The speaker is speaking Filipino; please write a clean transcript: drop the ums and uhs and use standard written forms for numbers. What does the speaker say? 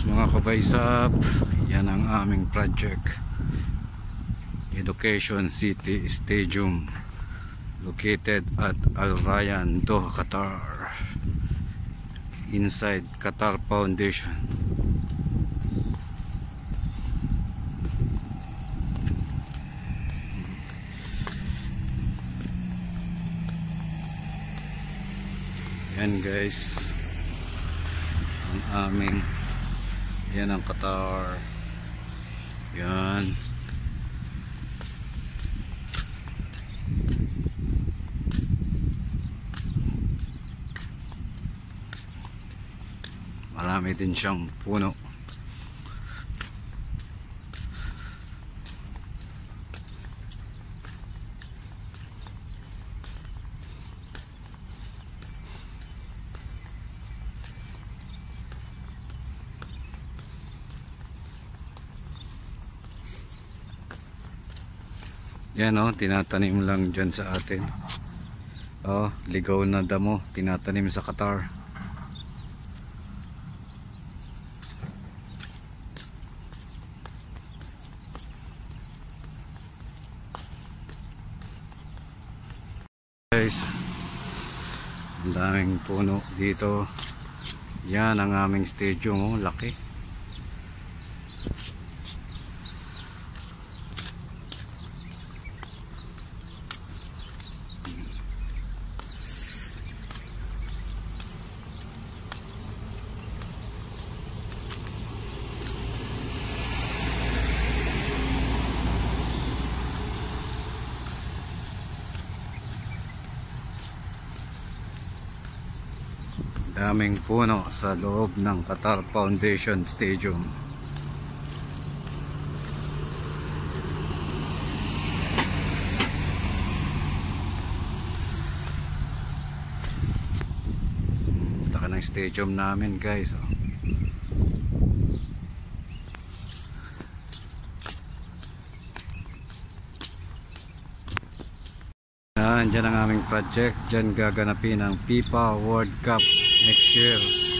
mga kabaysap, yan ang aming project, Education City Stadium, located at Al Rayyan, Doha, Qatar, inside Qatar Foundation. Yan guys, ang aming, yan ang Qatar, yan. Marami din siyang puno. Yan o, tinatanim lang dyan sa atin. O, ligaw na damo, tinatanim sa Qatar. Guys, ang daming puno dito. Yan ang aming stadium, oh, laki. Daming puno sa loob ng Qatar Foundation Stadium. Taka ng stadium namin guys, oh. Diyan ang aming project. Diyan gaganapin ang FIFA World Cup next year.